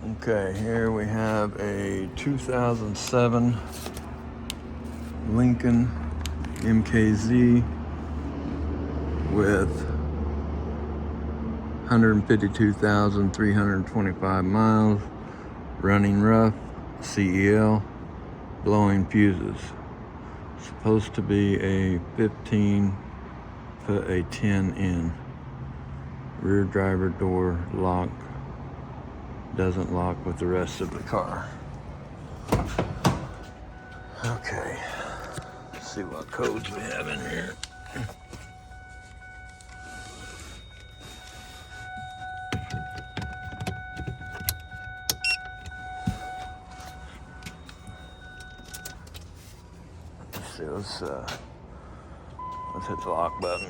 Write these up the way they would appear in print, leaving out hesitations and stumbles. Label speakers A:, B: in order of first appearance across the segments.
A: Okay, here we have a 2007 Lincoln MKZ with 152,325 miles, running rough, CEL, blowing fuses. Supposed to be a 15, put a 10 in. Rear driver door lock. Doesn't lock with the rest of the car. Okay, let's see what codes we have in here. Let's see, let's hit the lock button.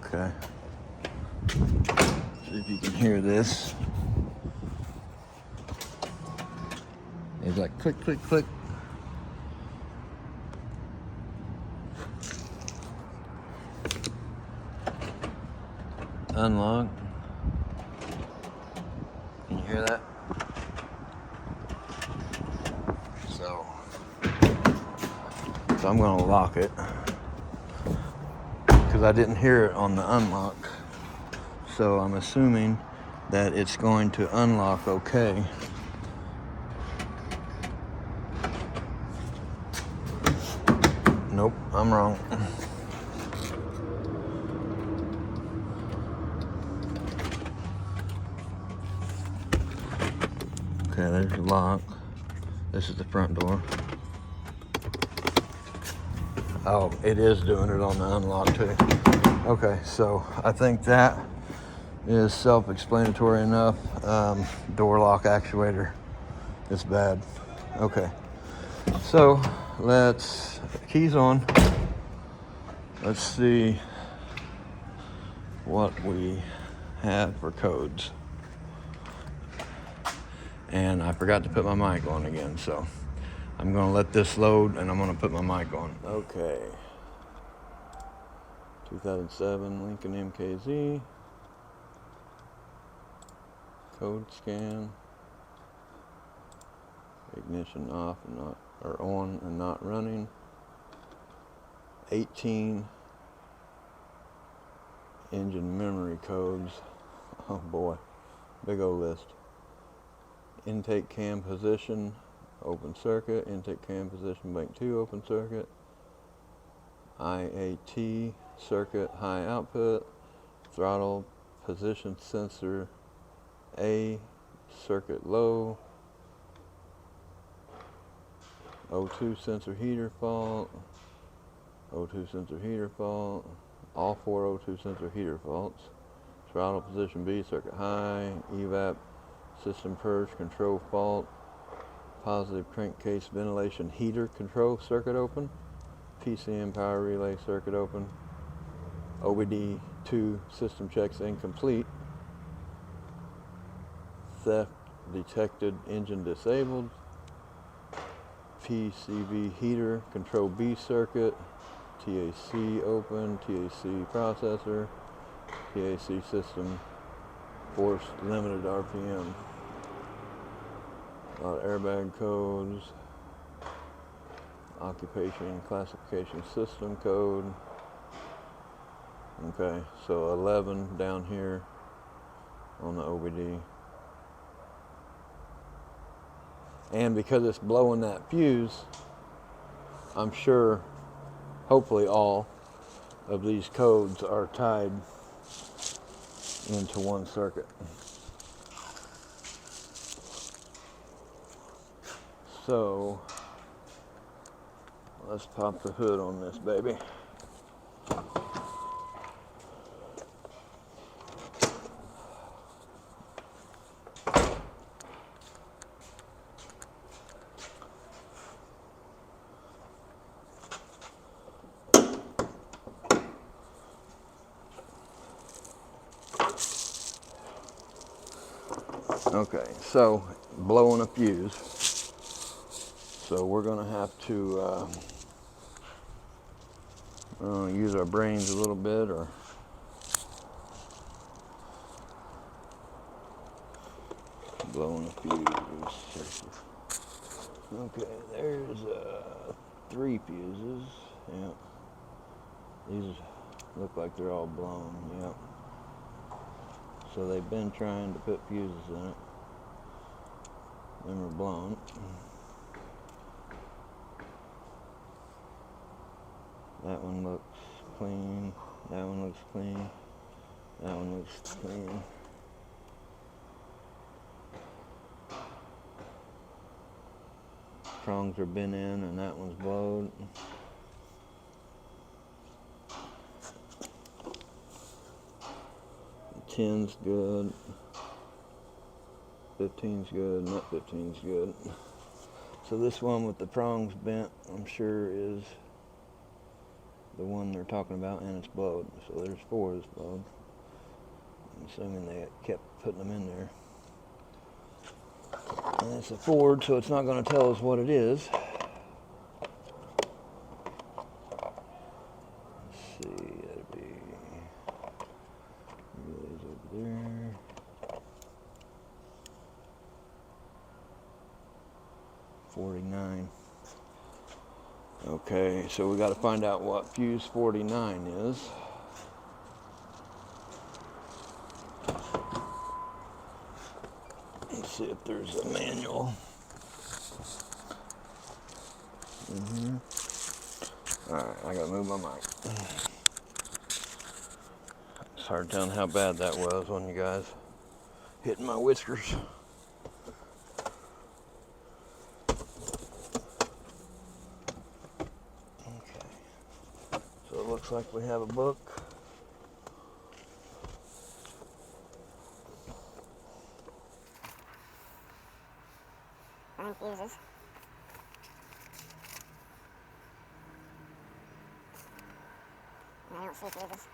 A: Okay. See if you can hear this. It's like click, click, click. Unlock. Can you hear that? So I'm gonna lock it because I didn't hear it on the unlock. So I'm assuming that it's going to unlock okay. Nope, I'm wrong. Okay, there's the lock. This is the front door. Oh, it is doing it on the unlock too. Okay, so I think that is self-explanatory enough. Door lock actuator is bad. Okay, so let's, keys on. Let's see what we have for codes. And I forgot to put my mic on again, so I'm gonna let this load and I'm gonna put my mic on. Okay. 2007 Lincoln MKZ. Code scan. Ignition off and not, or on and not running. 18 engine memory codes. Oh boy, big old list. Intake cam position, open circuit. Intake cam position, bank 2, open circuit. IAT circuit, high output. Throttle position sensor A, circuit low. O2 sensor heater fault. O2 sensor heater fault. All 4 O2 sensor heater faults. Throttle position B, circuit high. EVAP system purge control fault. Positive crankcase ventilation heater control circuit open. PCM power relay circuit open. OBD2 system checks incomplete. Theft detected, engine disabled. PCV heater control B circuit. TAC open. TAC processor. TAC system force limited RPM. A lot of airbag codes. Occupation classification system code. Okay, so 11 down here on the OBD. And because it's blowing that fuse, I'm sure, hopefully all of these codes are tied into one circuit. So let's pop the hood on this baby. Okay, so blowing a fuse. So we're gonna have to use our brains a little bit, or blowing a fuse. Okay, there's 3 fuses. Yep. These look like they're all blown. Yep. So they've been trying to put fuses in it. Them are blown. That one looks clean. That one looks clean. That one looks clean. Prongs are bent in and that one's blowed. The 10's good. 15's good. Nut 15's good. So this one with the prongs bent, I'm sure is the one they're talking about, and it's blowed. So there's 4 that's blowed. I'm assuming they kept putting them in there. And it's a Ford, so it's not going to tell us what it is. Let's see, that'd be relays over there. $49. Okay, so we got to find out what fuse 49 is. Let's see if there's a manual. Alright, I gotta move my mic. It's hard telling how bad that was on you guys. Hitting my whiskers. Okay. So it looks like we have a book.
B: Fuses. I don't see fuses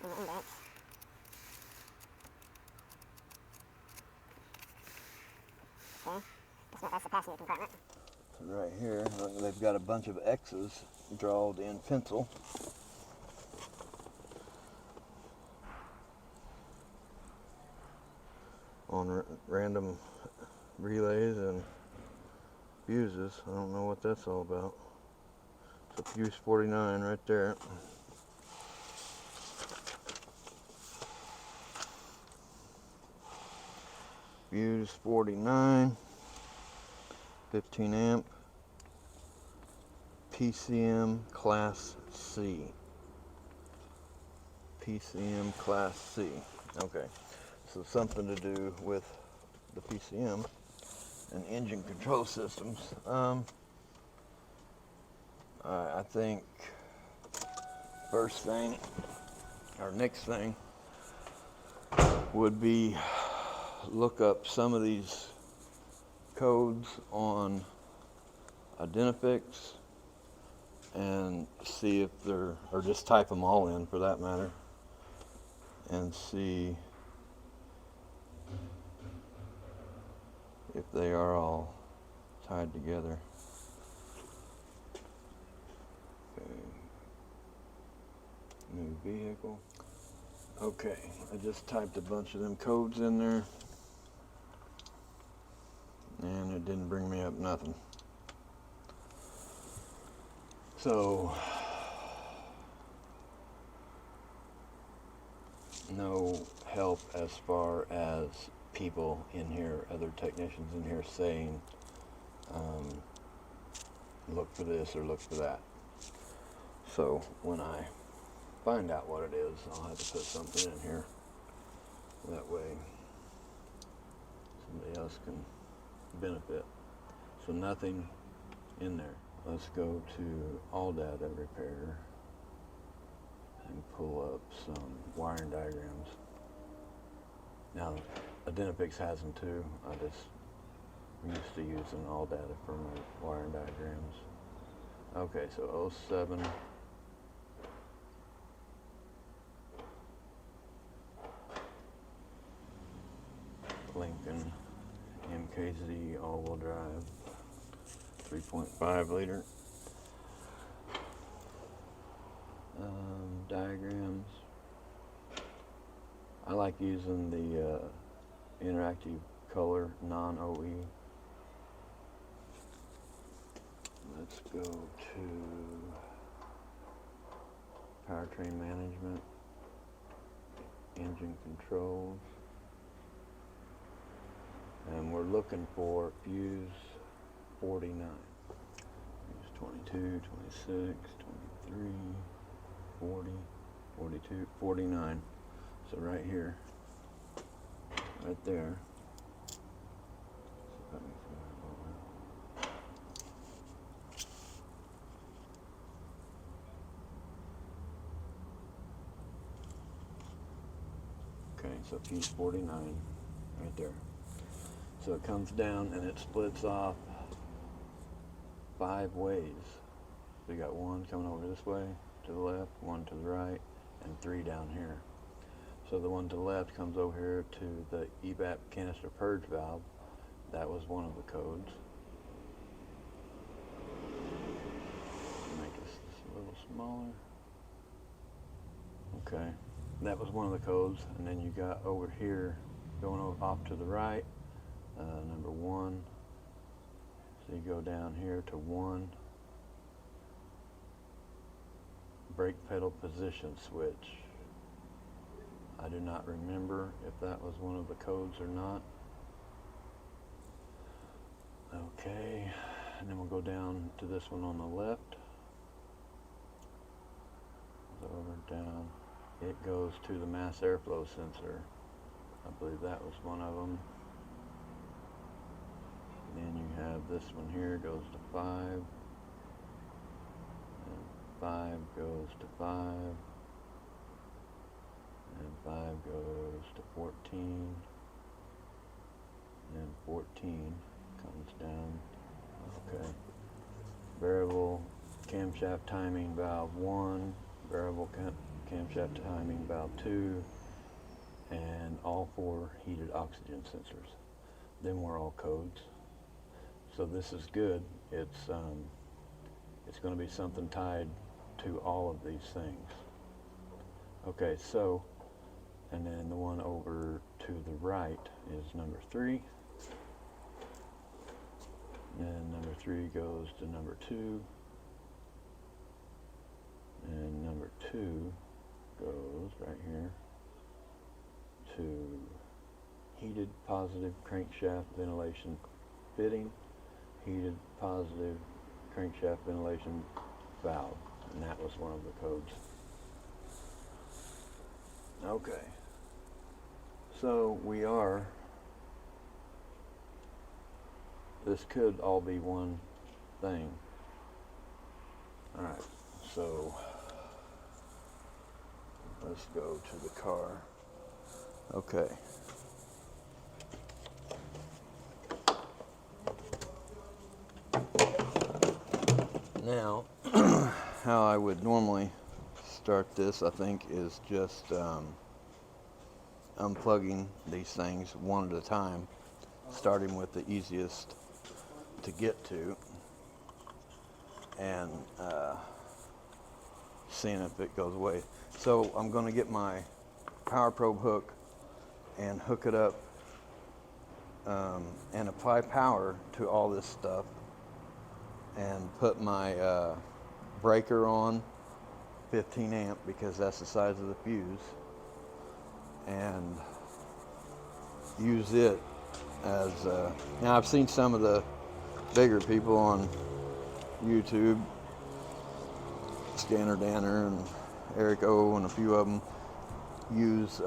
B: in the index. Okay, that's the passenger compartment.
A: Right here, they've got a bunch of X's drawn in pencil. On random relays and fuses. I don't know what that's all about. So fuse 49 right there. Fuse 49, 15 amp, PCM Class C. PCM Class C. Okay, so something to do with the PCM and engine control systems. I think first thing, or next thing, would be look up some of these codes on Identifix and see if they're, or just type them all in for that matter, and see if they are all tied together. Okay. New vehicle. Okay, I just typed a bunch of them codes in there and it didn't bring me up nothing. So no help as far as people in here, other technicians in here saying look for this or look for that. So when I find out what it is, I'll have to put something in here. That way somebody else can benefit. So nothing in there. Let's go to All Data Repair and pull up some wiring diagrams. Now, Identifix has them too. I just used to using All Data for my wiring diagrams. Okay, so 07. Lincoln MKZ all-wheel drive, 3.5 liter. Diagrams. I like using the interactive color, non-OE. Let's go to powertrain management, engine controls, and we're looking for fuse 49. Fuse 22, 26, 23, 40, 42, 49. So right here, right there. Okay, so fuse 49, right there. So it comes down and it splits off 5 ways. So you got one coming over this way to the left, one to the right, and 3 down here. So the one to the left comes over here to the evap canister purge valve. That was one of the codes. Make this a little smaller. Okay, that was one of the codes. And then you got over here going off to the right, number 1. So you go down here to 1. Brake pedal position switch. I do not remember if that was one of the codes or not. Okay, and then we'll go down to this one on the left. Over, down. It goes to the mass airflow sensor. I believe that was one of them. And then you have this one here goes to 5. And 5 goes to 5. And 5 goes to 14. And 14 comes down. Okay. Variable camshaft timing valve 1. Variable camshaft timing valve 2. And all 4 heated oxygen sensors. Them were all codes. So this is good. It's going to be something tied to all of these things. Okay, so, and then the one over to the right is number 3. And number 3 goes to number 2. And number 2 goes right here to heated positive crankshaft ventilation fitting, heated positive crankshaft ventilation valve, and that was one of the codes. Okay, so this could all be one thing. Alright, so let's go to the car. Okay. Now, how I would normally start this, I think, is just unplugging these things one at a time, starting with the easiest to get to, and seeing if it goes away. So I'm going to get my power probe hook and hook it up and apply power to all this stuff, and put my breaker on 15 amp because that's the size of the fuse, and use it as now I've seen some of the bigger people on YouTube, Scanner Danner and Eric O and a few of them, use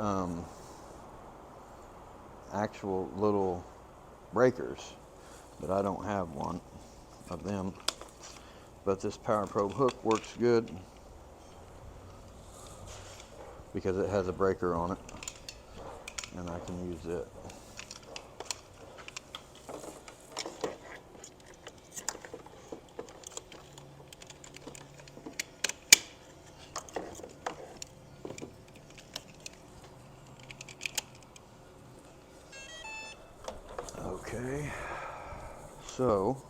A: actual little breakers, but I don't have one of them. But this power probe hook works good because it has a breaker on it, and I can use it. Okay, so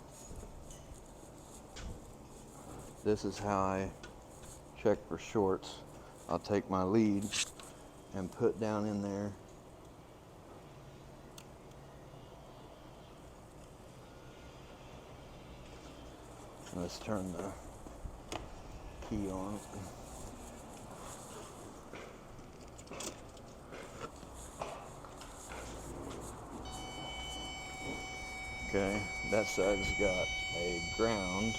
A: this is how I check for shorts. I'll take my lead and put down in there Let's turn the key on. Okay, that side's got a ground.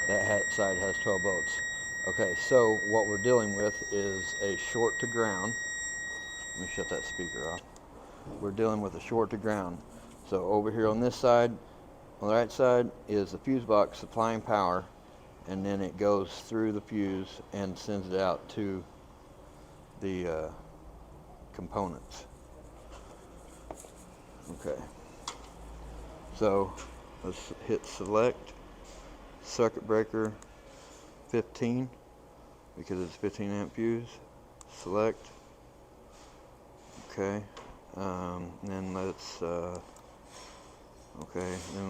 A: That side has 12 volts. Okay, so what we're dealing with is a short to ground. Let me shut that speaker off. We're dealing with a short to ground. So over here on this side, on the right side, is the fuse box supplying power, and then it goes through the fuse and sends it out to the components. Okay. So let's hit select, circuit breaker 15, because it's 15 amp fuse. Select. Okay. Then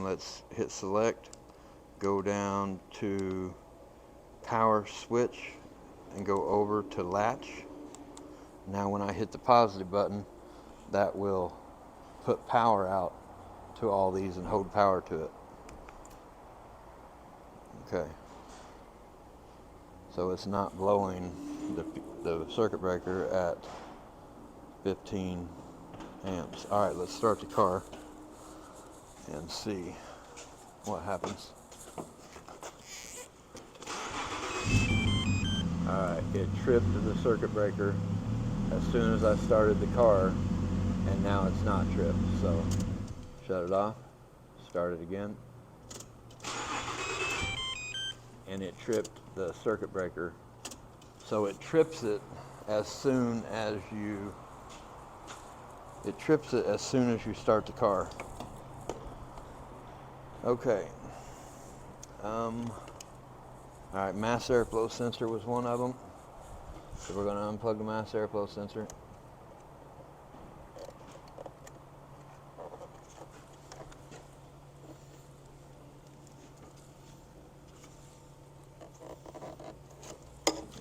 A: let's hit select, go down to power switch and go over to latch. Now when I hit the positive button, that will put power out to all these and hold power to it. Okay. So it's not blowing the circuit breaker at 15 amps. All right, let's start the car and see what happens. All right, it tripped the circuit breaker as soon as I started the car, and now it's not tripped. So shut it off, start it again, and it tripped the circuit breaker. So it trips it as soon as you start the car. Okay. All right, mass airflow sensor was one of them. So we're going to unplug the mass airflow sensor.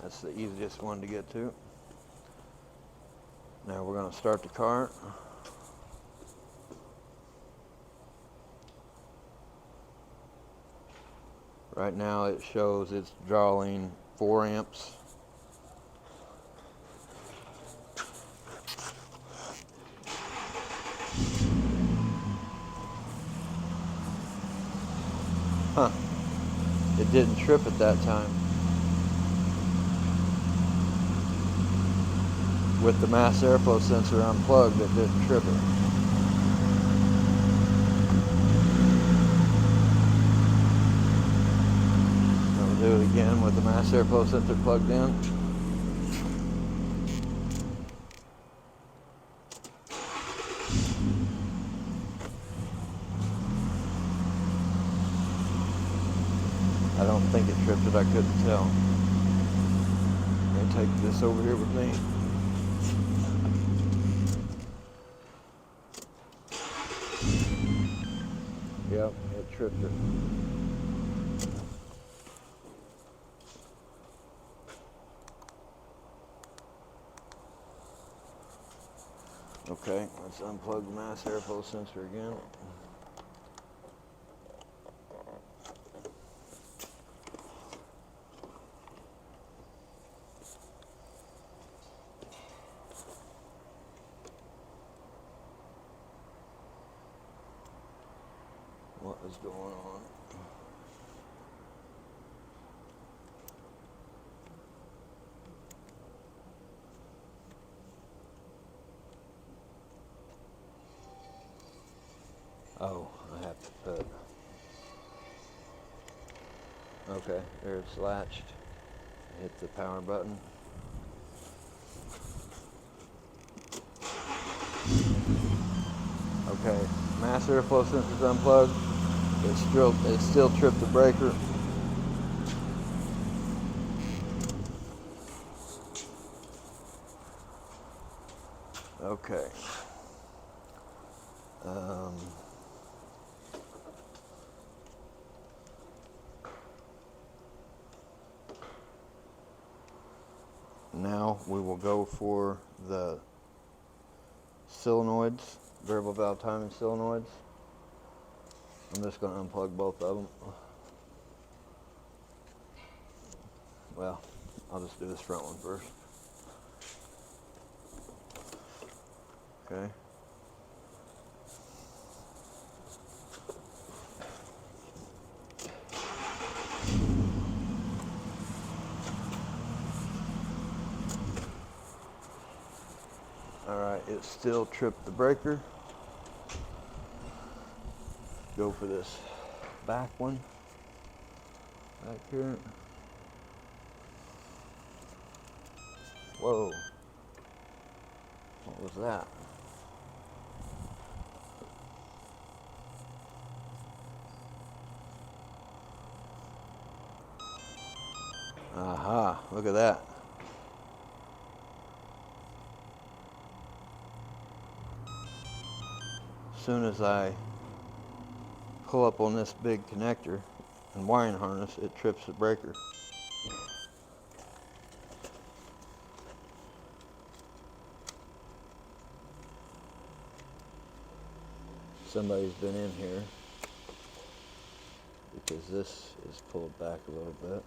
A: That's the easiest one to get to. Now we're going to start the car. Right now it shows it's drawing 4 amps. Huh. It didn't trip at that time. With the mass airflow sensor unplugged, it didn't trip it. I'll do it again with the mass airflow sensor plugged in. I don't think it tripped it, I couldn't tell. I'm going to take this over here with me. Yep, it tripped it. Okay, let's unplug the mass airflow sensor again. What is going on? Oh, I have to put. Okay, there it's latched. Hit the power button. Okay, mass airflow sensor's unplugged. It still tripped the breaker. Okay. Now we will go for the solenoids, variable valve timing solenoids. I'm just going to unplug both of them. Well, I'll just do this front one first. Okay. Alright, it still tripped the breaker. Go for this back one. Back here. Whoa. What was that? Aha, look at that. As soon as I pull up on this big connector and wiring harness, it trips the breaker. Somebody's been in here because this is pulled back a little bit.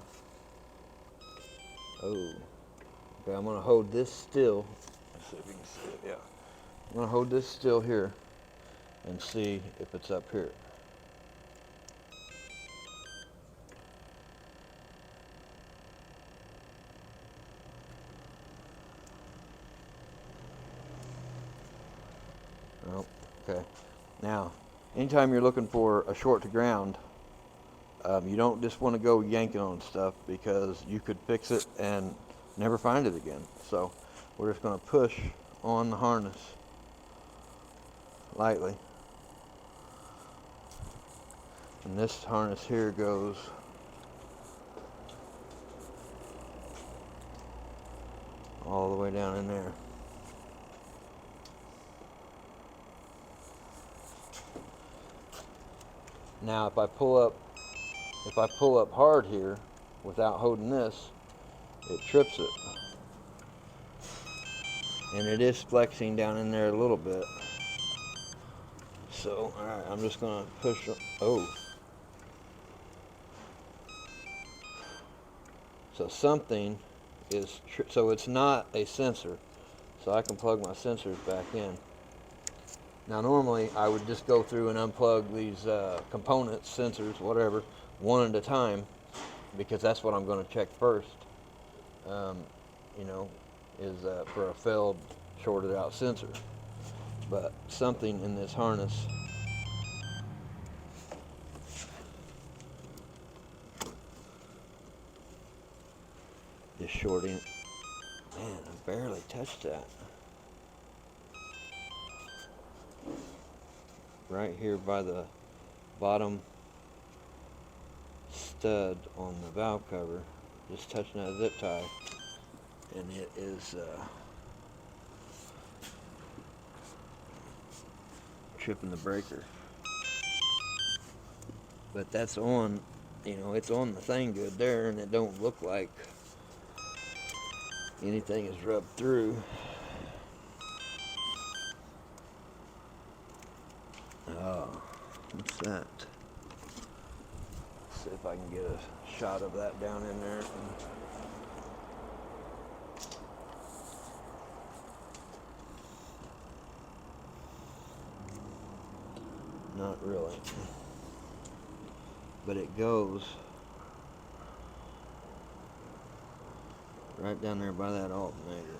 A: Oh, okay, I'm gonna hold this still. Let's see if we can see it, yeah. I'm gonna hold this still here and see if it's up here. Oh, okay. Now, anytime you're looking for a short to ground, you don't just want to go yanking on stuff because you could fix it and never find it again. So we're just going to push on the harness lightly. And this harness here goes all the way down in there. Now if I pull up hard here without holding this, it trips it. And it is flexing down in there a little bit. So, alright, I'm just gonna push, oh. So something is, so it's not a sensor. So I can plug my sensors back in. Now normally I would just go through and unplug these components, sensors, whatever, one at a time, because that's what I'm going to check first. You know, is for a failed, shorted out sensor. But something in this harness is shorting. Man, I barely touched that. Right here by the bottom stud on the valve cover, just touching that zip tie, and it is tripping the breaker. But that's on, you know, it's on the thing good there, and it don't look like anything is rubbed through. Oh, what's that? Let's see if I can get a shot of that down in there. Not really. But it goes right down there by that alternator.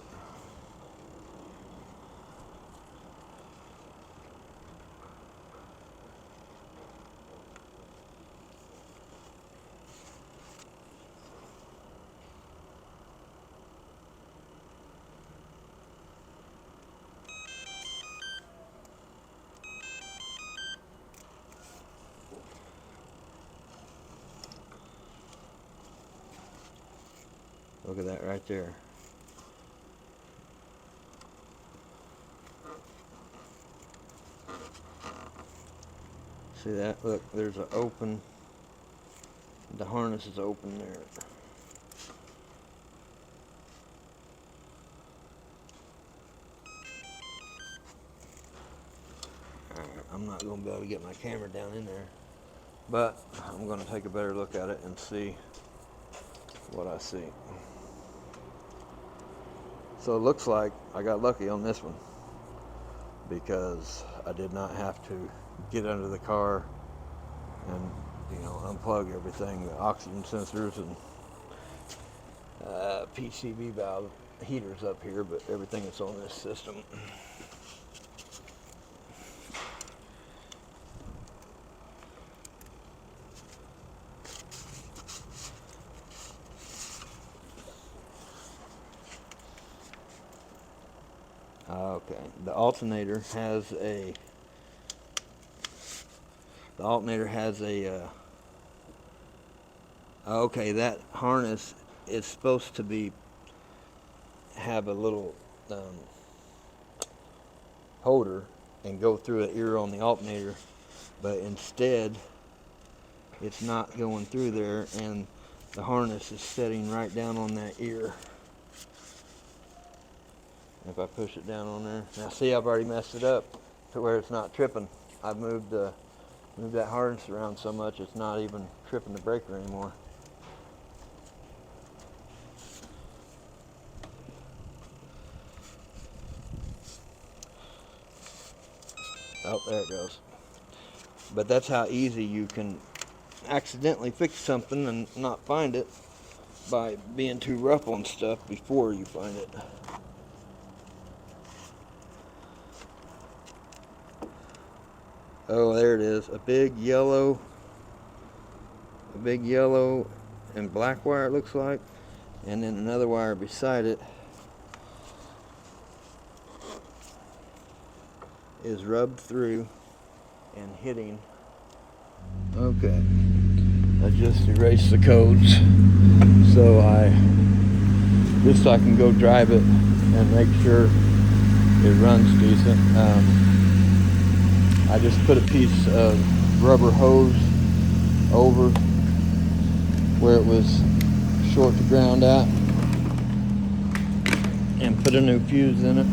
A: Look at that right there. See that? Look, there's an open. The harness is open there. Alright, I'm not going to be able to get my camera down in there. but I'm going to take a better look at it and see what I see. So it looks like I got lucky on this one, because I did not have to get under the car and, unplug everything, the oxygen sensors and PCV valve heaters up here, but everything that's on this system. Okay, the alternator has a okay, that harness is supposed to have a little holder and go through an ear on the alternator, but instead it's not going through there, and the harness is setting right down on that ear. If I push it down on there, now see, I've already messed it up to where it's not tripping. I've moved that harness around so much it's not even tripping the breaker anymore. Oh, there it goes. But that's how easy you can accidentally fix something and not find it, by being too rough on stuff before you find it. Oh, there it is. A big yellow and black wire, it looks like. And then another wire beside it is rubbed through and hitting. Okay. I just erased the codes so I can go drive it and make sure it runs decent. I just put a piece of rubber hose over where it was short to ground at and put a new fuse in it.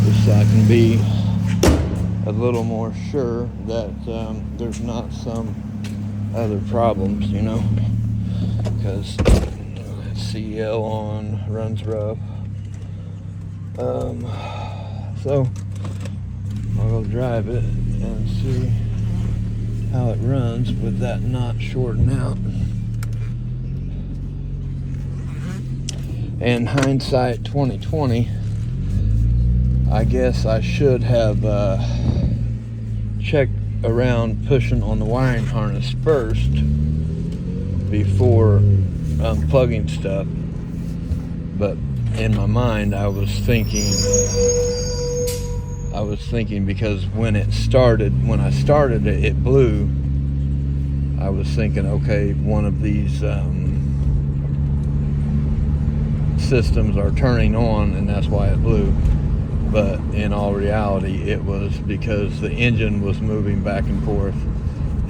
A: Just so I can be a little more sure that there's not some other problems, because CL on, runs rough. So I'll go drive it and see how it runs with that knot shorting out. And hindsight 2020, I guess I should have checked around pushing on the wiring harness first before unplugging stuff. But in my mind I was thinking because when I started it, it blew. I was thinking, okay, one of these systems are turning on and that's why it blew. But in all reality, it was because the engine was moving back and forth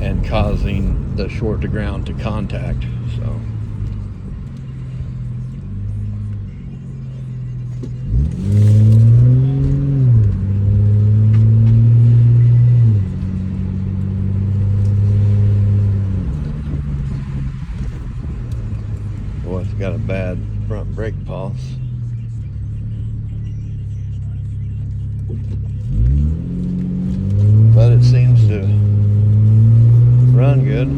A: and causing the short to ground to contact. So boy, it's got a bad front brake pulse. But it seems to run good.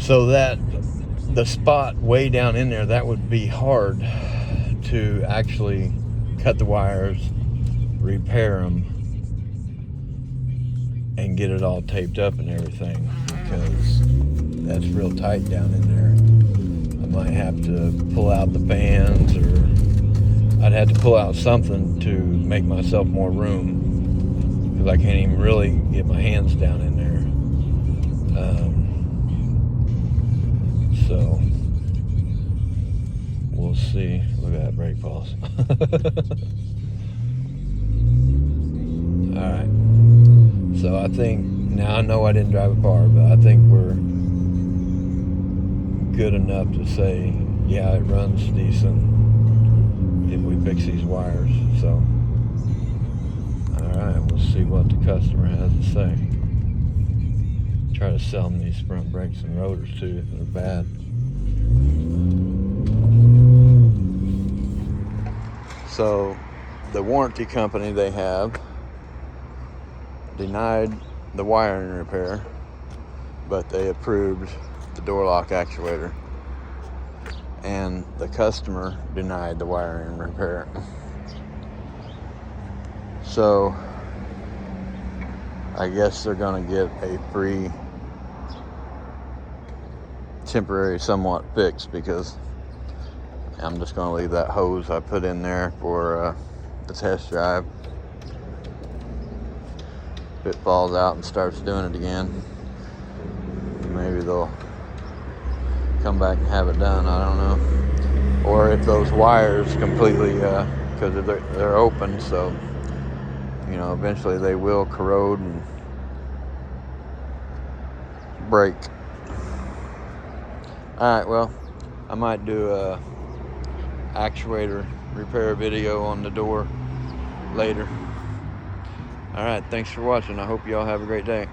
A: So that the spot way down in there, that would be hard to actually cut the wires, repair them, and get it all taped up and everything, because that's real tight down in there. I might have to pull out the bands, or I'd have to pull out something to make myself more room, because I can't even really get my hands down in there. So we'll see. Look at that brake pulse. I think, now I know I didn't drive a car, but I think we're good enough to say, yeah, it runs decent if we fix these wires. So, alright, we'll see what the customer has to say. Try to sell them these front brakes and rotors too, they're bad. So, the warranty company they have denied the wiring repair, but they approved the door lock actuator. And the customer denied the wiring repair. So, I guess they're gonna get a free temporary somewhat fix, because I'm just gonna leave that hose I put in there for the test drive. If it falls out and starts doing it again, maybe they'll come back and have it done, I don't know. Or if those wires completely, because they're open, so eventually they will corrode and break. Alright, well, I might do a actuator repair video on the door later. Alright, thanks for watching. I hope y'all have a great day.